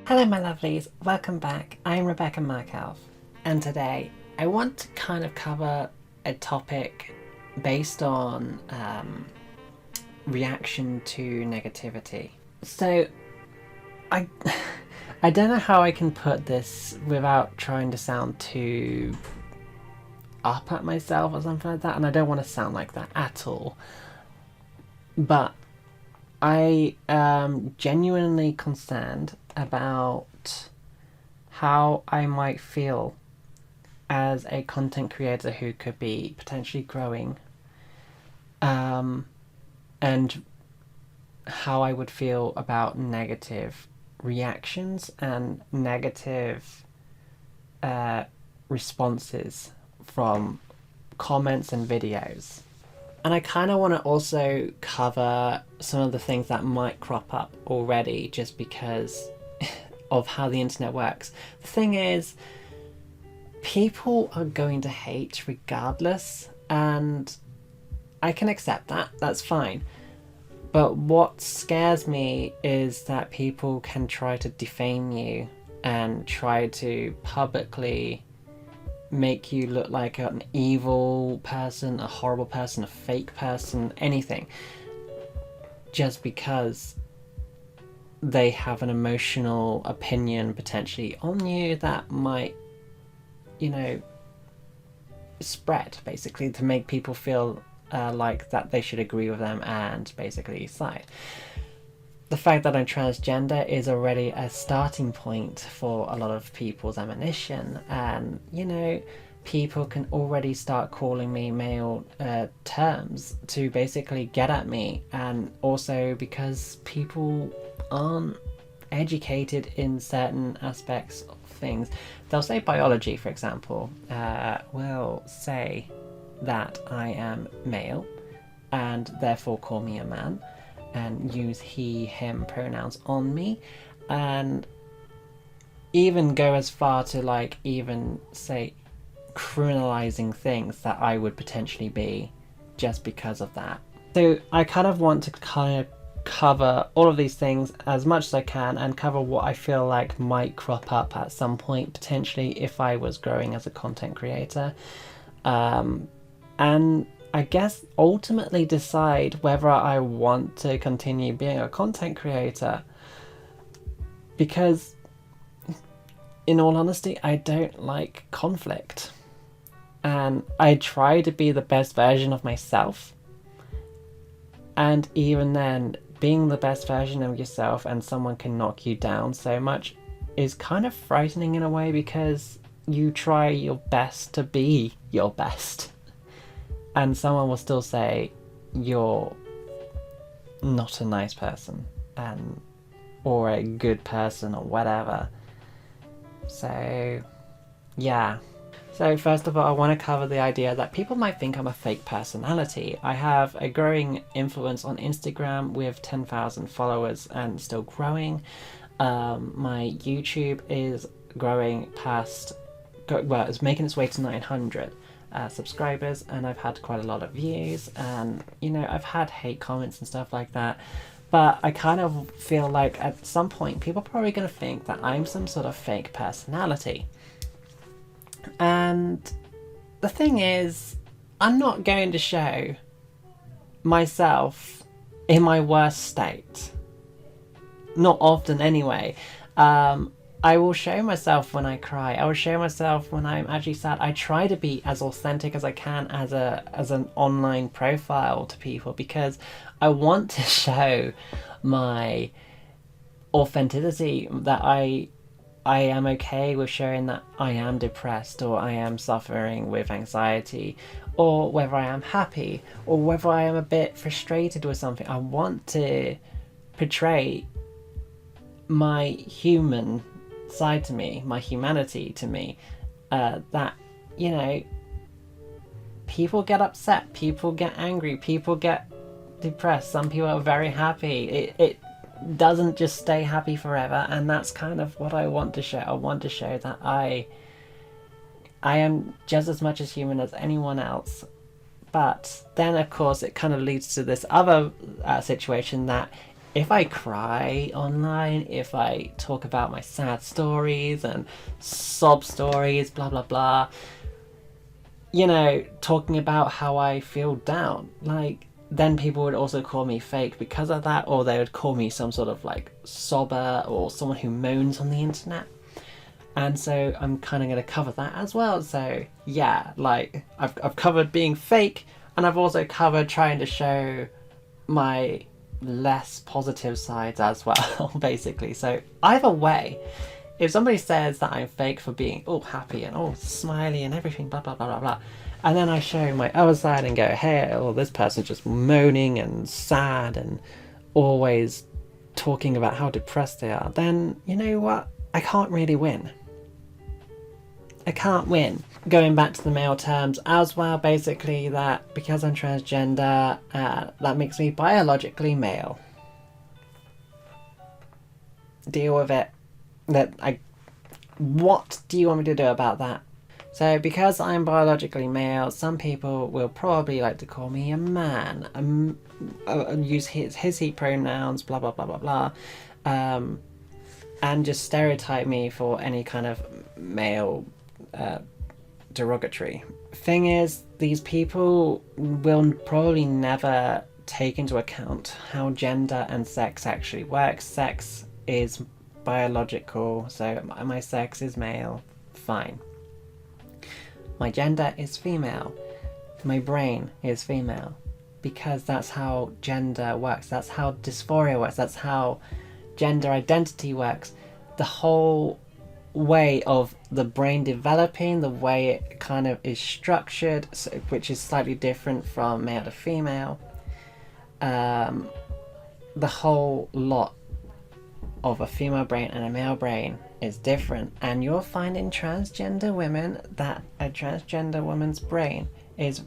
Hello my lovelies, welcome back. I'm Rebecca Markelv, and today I want to kind of cover a topic based on reaction to negativity. So I I don't know how I can put this without trying to sound too up at myself or something like that, and I don't want to sound like that at all. But I am genuinely concerned about how I might feel as a content creator who could be potentially growing, and how I would feel about negative reactions and negative responses from comments and videos. And I kind of want to also cover some of the things that might crop up already just because of how the internet works. The thing is, people are going to hate regardless, and I can accept that, that's fine. But what scares me is that people can try to defame you and try to publicly make you look like an evil person, a horrible person, a fake person, anything, just because they have an emotional opinion potentially on you that might, spread, basically, to make people feel like that they should agree with them and basically side. The fact that I'm transgender is already a starting point for a lot of people's ammunition, and people can already start calling me male terms to basically get at me, and also because people aren't educated in certain aspects of things. They'll say biology, for example, will say that I am male and therefore call me a man and use he him pronouns on me, and even go as far to even say criminalizing things that I would potentially be just because of that. So I kind of want to cover all of these things as much as I can, and cover what I feel like might crop up at some point potentially if I was growing as a content creator, and I guess ultimately decide whether I want to continue being a content creator, because in all honesty I don't like conflict, and I try to be the best version of myself, and even then being the best version of yourself and someone can knock you down so much is kind of frightening in a way, because you try your best to be your best and someone will still say you're not a nice person or a good person or whatever. So yeah. So first of all, I want to cover the idea that people might think I'm a fake personality. I have a growing influence on Instagram with 10,000 followers and still growing. My YouTube is growing it's making its way to 900 subscribers, and I've had quite a lot of views, and I've had hate comments and stuff like that. But I kind of feel like at some point people are probably going to think that I'm some sort of fake personality. And the thing is, I'm not going to show myself in my worst state. Not often anyway. I will show myself when I cry. I will show myself when I'm actually sad. I try to be as authentic as I can as an online profile to people, because I want to show my authenticity, that I am okay with showing that I am depressed, or I am suffering with anxiety, or whether I am happy, or whether I am a bit frustrated with something. I want to portray my human side to me, my humanity to me, that people get upset, people get angry, people get depressed, some people are very happy. It doesn't just stay happy forever, and that's kind of what I want to show. I want to show that I am just as much as human as anyone else. But then of course it kind of leads to this other situation, that if I cry online, if I talk about my sad stories and sob stories, blah blah blah, you know, talking about how I feel down, like, then people would also call me fake because of that, or they would call me some sort of like sobber or someone who moans on the internet. And so I'm kind of going to cover that as well. So yeah, like I've covered being fake, and I've also covered trying to show my less positive sides as well, basically. So either way, if somebody says that I'm fake for being all happy and all smiley and everything, blah blah blah blah blah, and then I show my other side and go, hey, well, this person's just moaning and sad and always talking about how depressed they are, then you know what? I can't really win. I can't win. Going back to the male terms as well, basically that because I'm transgender, that makes me biologically male. Deal with it. What do you want me to do about that? So because I'm biologically male, some people will probably like to call me a man, use his he pronouns, blah blah blah blah blah, and just stereotype me for any kind of male derogatory. Thing is, these people will probably never take into account how gender and sex actually works. Sex is biological, so my sex is male, fine. My gender is female, my brain is female, because that's how gender works, that's how dysphoria works, that's how gender identity works. The whole way of the brain developing, the way it kind of is structured, so, which is slightly different from male to female, the whole lot of a female brain and a male brain is different, and you'll find in transgender women that a transgender woman's brain is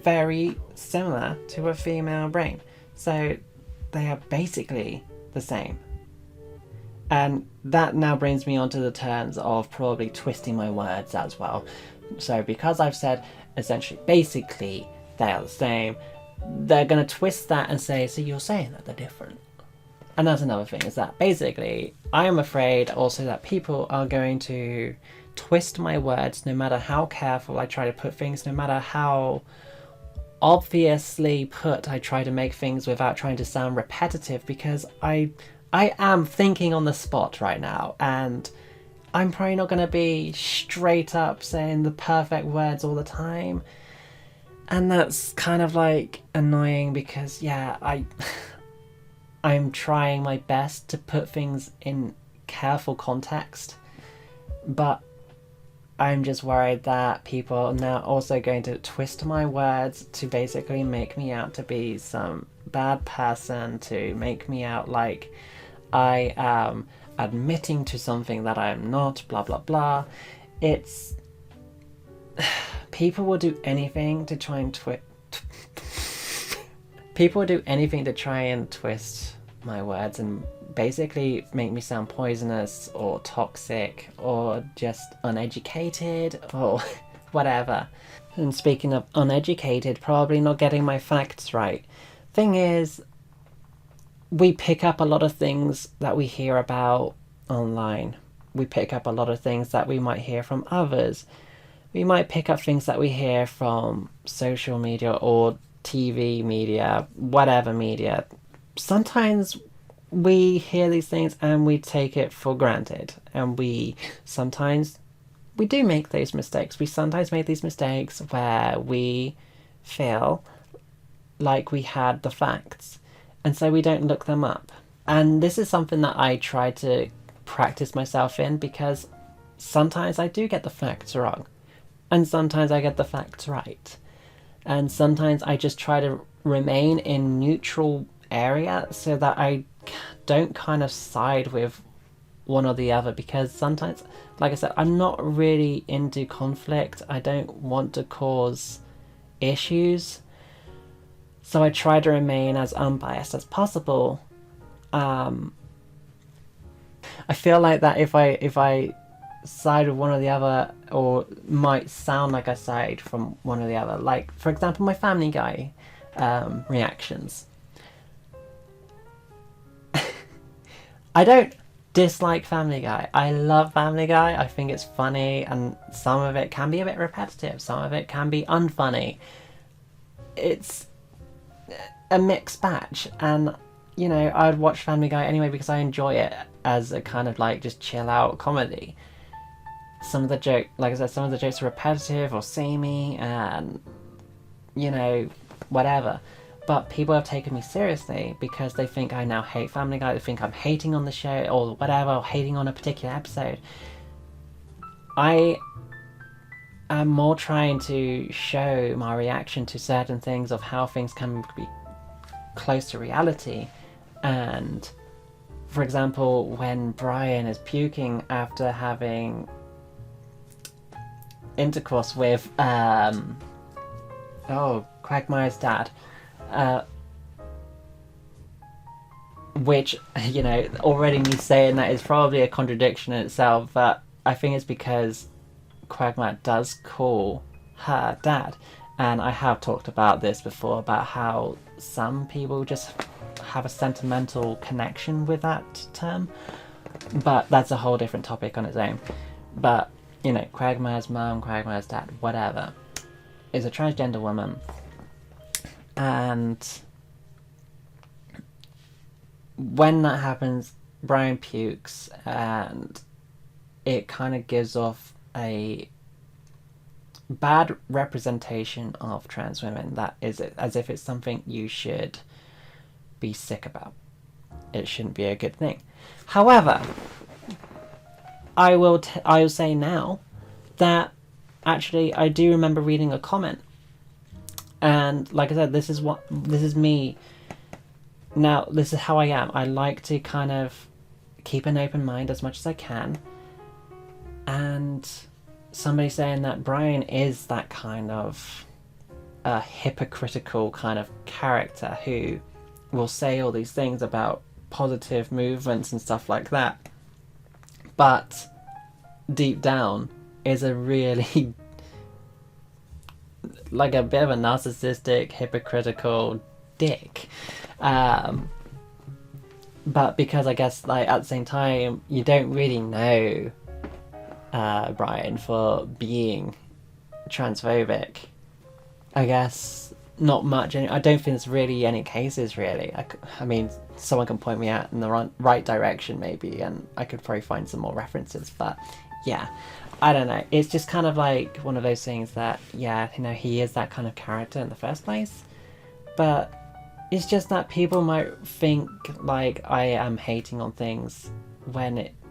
very similar to a female brain, so they are basically the same. And that now brings me on to the terms of probably twisting my words as well. So because I've said essentially basically they are the same, they're going to twist that and say, so you're saying that they're different. And that's another thing, is that basically I am afraid also that people are going to twist my words no matter how careful I try to put things, no matter how obviously put I try to make things without trying to sound repetitive, because I am thinking on the spot right now, and I'm probably not going to be straight up saying the perfect words all the time. And that's kind of like annoying because, yeah, I'm trying my best to put things in careful context, but I'm just worried that people are now also going to twist my words to basically make me out to be some bad person, to make me out like I am admitting to something that I am not, blah blah blah. It's people will do anything to try and people will do anything to try and twist my words and basically make me sound poisonous or toxic or just uneducated or whatever. And speaking of uneducated, probably not getting my facts right. Thing is, we pick up a lot of things that we hear about online. We pick up a lot of things that we might hear from others. We might pick up things that we hear from social media or TV media, whatever media. Sometimes we hear these things and we take it for granted, and sometimes we do make those mistakes. We sometimes make these mistakes where we feel like we had the facts, and so we don't look them up. And this is something that I try to practice myself in, because sometimes I do get the facts wrong, and sometimes I get the facts right. And sometimes I just try to remain in neutral area so that I don't kind of side with one or the other, because sometimes, like I said, I'm not really into conflict. I don't want to cause issues, so I try to remain as unbiased as possible. I feel like that if I side with one or the other, or might sound like I side from one or the other, like for example my Family Guy reactions. I don't dislike Family Guy. I love Family Guy. I think it's funny, and some of it can be a bit repetitive. Some of it can be unfunny. It's a mixed batch, and you know, I'd watch Family Guy anyway because I enjoy it as a kind of like just chill out comedy. Some of the some of the jokes are repetitive or samey, and you know, whatever. But people have taken me seriously because they think I now hate Family Guy, they think I'm hating on the show or whatever, or hating on a particular episode. I am more trying to show my reaction to certain things of how things can be close to reality. And, for example, when Brian is puking after having intercourse with, Quagmire's dad, which, you know, already me saying that is probably a contradiction in itself, but I think it's because Quagmire does call her dad, and I have talked about this before, about how some people just have a sentimental connection with that term, but that's a whole different topic on its own. But, you know, Quagmire's mum, Quagmire's dad, whatever, is a transgender woman. And when that happens, Brian pukes, and it kind of gives off a bad representation of trans women. That is it, as if it's something you should be sick about. It shouldn't be a good thing. However, I will say now that actually I do remember reading a comment. And like I said, this is me. Now, this is how I am. I like to kind of keep an open mind as much as I can. And somebody saying that Brian is that kind of a hypocritical kind of character who will say all these things about positive movements and stuff like that, but deep down is a really like a bit of a narcissistic, hypocritical dick. But because I guess like at the same time you don't really know Brian for being transphobic, I guess not much. I don't think there's really any cases really. I mean, someone can point me out in the right direction maybe, and I could probably find some more references, but yeah, I don't know. It's just kind of like one of those things that, yeah, you know, he is that kind of character in the first place, but it's just that people might think like I am hating on things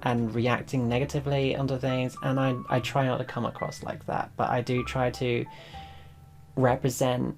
and reacting negatively onto things, and I try not to come across like that, but I do try to represent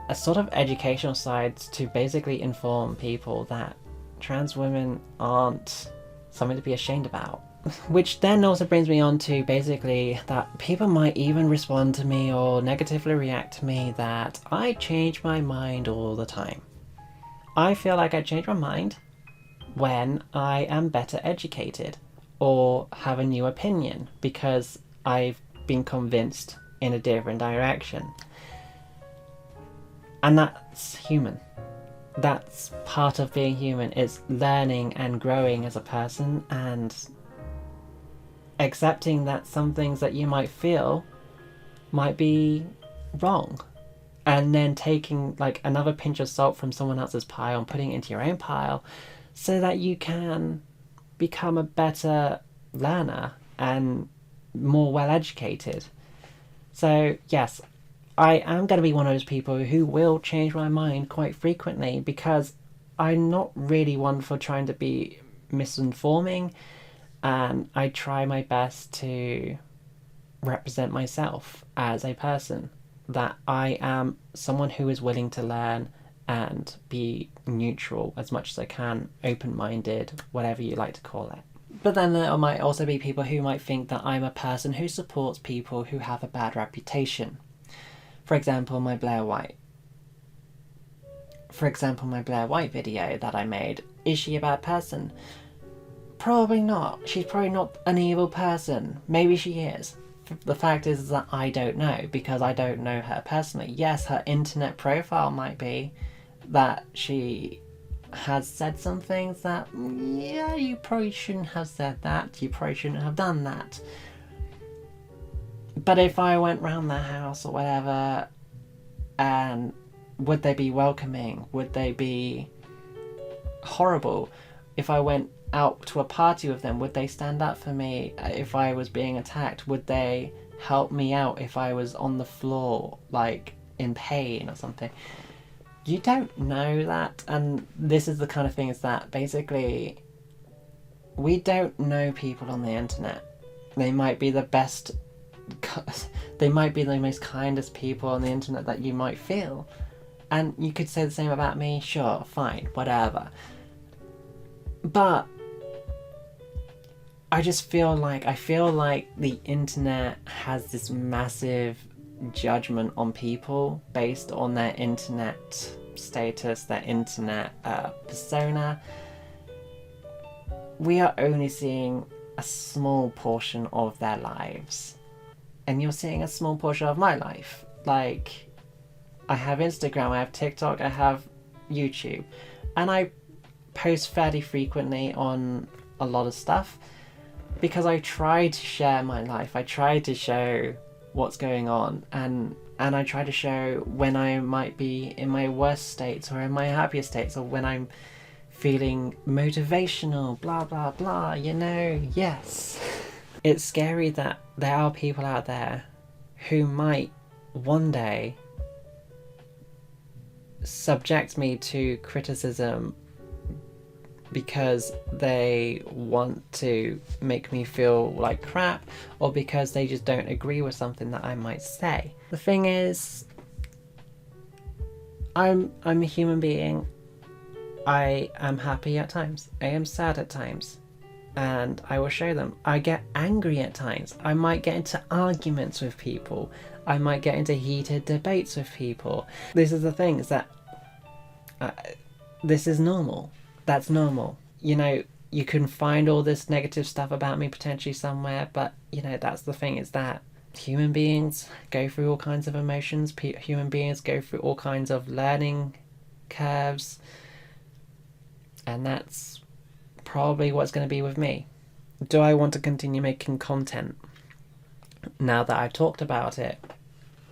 a sort of educational side to basically inform people that trans women aren't something to be ashamed about. Which then also brings me on to basically that people might even respond to me or negatively react to me that I change my mind all the time. I feel like I change my mind when I am better educated or have a new opinion because I've been convinced in a different direction. And that's human. That's part of being human. It's learning and growing as a person and accepting that some things that you might feel might be wrong, and then taking like another pinch of salt from someone else's pile and putting it into your own pile so that you can become a better learner and more well educated. So yes, I am going to be one of those people who will change my mind quite frequently because I'm not really one for trying to be misinforming, and I try my best to represent myself as a person, that I am someone who is willing to learn and be neutral as much as I can, open-minded, whatever you like to call it. But then there might also be people who might think that I'm a person who supports people who have a bad reputation. For example, my Blair White video that I made. Is she a bad person? Probably not. She's probably not an evil person. Maybe she is. The fact is that I don't know, because I don't know her personally. Yes, her internet profile might be that she has said some things that, yeah, you probably shouldn't have said that, you probably shouldn't have done that. But if I went round their house or whatever, and would they be welcoming? Would they be horrible? If I went out to a party with them, would they stand up for me if I was being attacked? Would they help me out if I was on the floor, like in pain or something? You don't know that, and this is the kind of thing is that basically we don't know people on the internet. They might be the best, they might be the most kindest people on the internet that you might feel, and you could say the same about me, sure, fine, whatever. But I feel like the internet has this massive judgment on people based on their internet status, their internet persona. We are only seeing a small portion of their lives, and you're seeing a small portion of my life. Like, I have Instagram, I have TikTok, I have YouTube, and I post fairly frequently on a lot of stuff because I try to share my life. I try to show what's going on, and I try to show when I might be in my worst states or in my happiest states, or when I'm feeling motivational, blah blah blah, you know. Yes, it's scary that there are people out there who might one day subject me to criticism because they want to make me feel like crap, or because they just don't agree with something that I might say. The thing is, I'm a human being. I am happy at times, I am sad at times, and I will show them. I get angry at times. I might get into arguments with people. I might get into heated debates with people. This is the thing, is that this is normal. That's normal. You know, you can find all this negative stuff about me potentially somewhere, but, you know, that's the thing, is that human beings go through all kinds of emotions. Human beings go through all kinds of learning curves, and that's probably what's going to be with me. Do I want to continue making content now that I've talked about it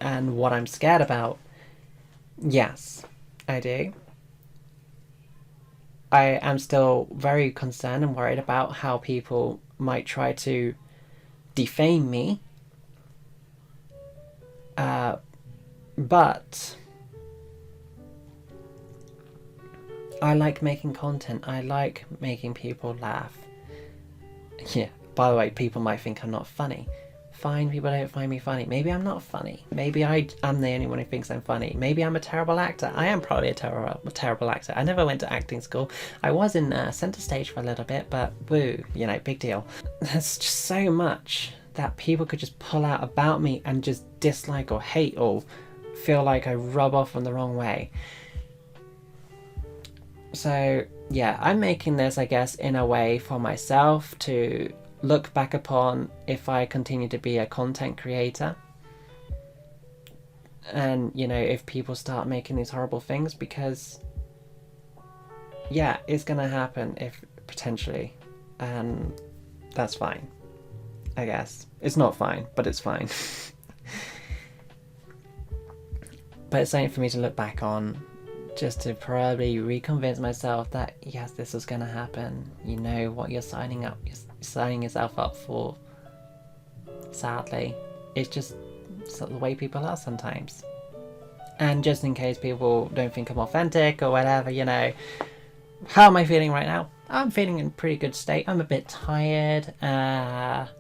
and what I'm scared about? Yes, I do. I am still very concerned and worried about how people might try to defame me. But I like making content. I like making people laugh. Yeah, by the way, people might think I'm not funny. Fine, people don't find me funny. Maybe I'm not funny. Maybe I'm the only one who thinks I'm funny. Maybe I'm a terrible actor. I am probably a terrible actor. I never went to acting school. I was in centre stage for a little bit, but woo, you know, big deal. There's just so much that people could just pull out about me and just dislike or hate or feel like I rub off in the wrong way. So yeah, I'm making this, I guess, in a way for myself to look back upon if I continue to be a content creator, and, you know, if people start making these horrible things, because yeah, it's gonna happen, if potentially, and that's fine, I guess. It's not fine, but it's fine. But it's something for me to look back on, just to probably reconvince myself that yes, this is gonna happen. You know what you're signing yourself up for. Sadly, it's just the way people are sometimes. And just in case people don't think I'm authentic or whatever, you know, how am I feeling right now? I'm feeling in a pretty good state. I'm a bit tired, and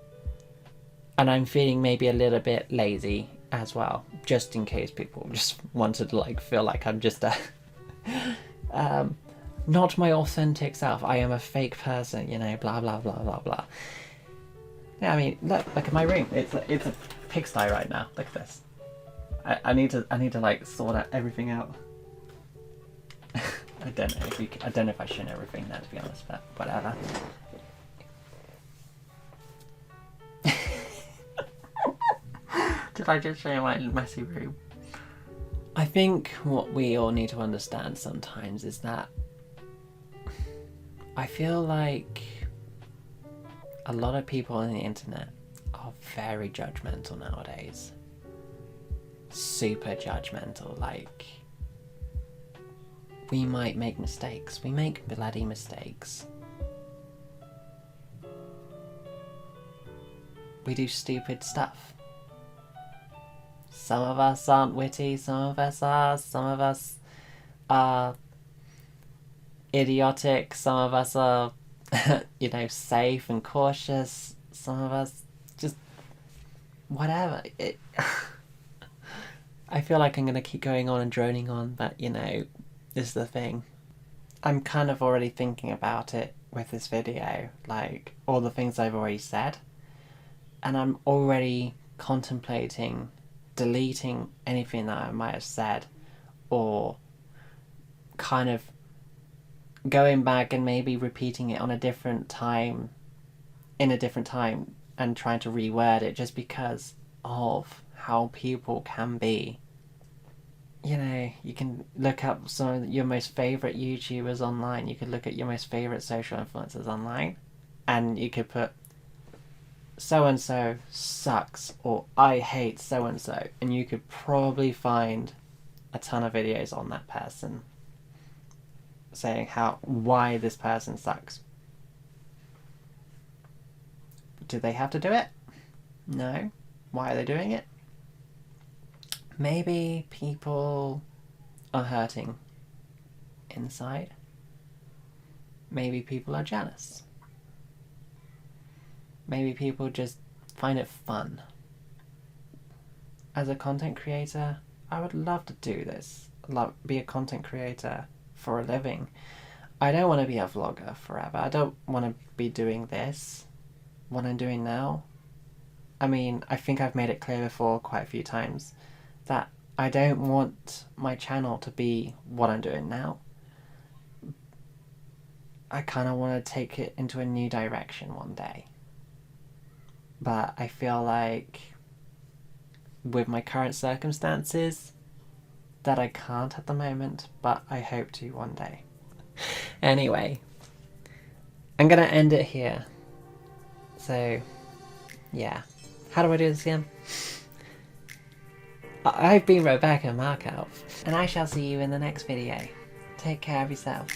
I'm feeling maybe a little bit lazy as well, just in case people just wanted to like feel like I'm just not my authentic self. I am a fake person, you know, blah blah blah blah blah. Yeah, I mean, look at my room. It's a pigsty right now. Look at this. I need to like sort out everything out. I don't know if I should everything now, to be honest, but whatever. Did I just show you my messy room? I think what we all need to understand sometimes is that I feel like a lot of people on the internet are very judgmental nowadays. Super judgmental. Like, we might make mistakes. We make bloody mistakes. We do stupid stuff. Some of us aren't witty, some of us are idiotic, some of us are, you know, safe and cautious, some of us just whatever. I feel like I'm going to keep going on and droning on, but, you know, this is the thing. I'm kind of already thinking about it with this video, like, all the things I've already said, and I'm already contemplating deleting anything that I might have said, or kind of going back and maybe repeating it on a different time, in a different time, and trying to reword it, just because of how people can be. You know, you can look up some of your most favourite YouTubers online, you could look at your most favourite social influencers online, and you could put so-and-so sucks, or I hate so-and-so, and you could probably find a ton of videos on that person saying why this person sucks. Do they have to do it? No. Why are they doing it? Maybe people are hurting inside. Maybe people are jealous. Maybe people just find it fun. As a content creator, I would love to do this. Be a content creator for a living. I don't want to be a vlogger forever. I don't want to be doing this, what I'm doing now. I mean, I think I've made it clear before quite a few times that I don't want my channel to be what I'm doing now. I kind of want to take it into a new direction one day. But I feel like with my current circumstances that I can't at the moment, but I hope to one day. Anyway, I'm gonna end it here. So, yeah. How do I do this again? I've been Rebecca Markelv, and I shall see you in the next video. Take care of yourself.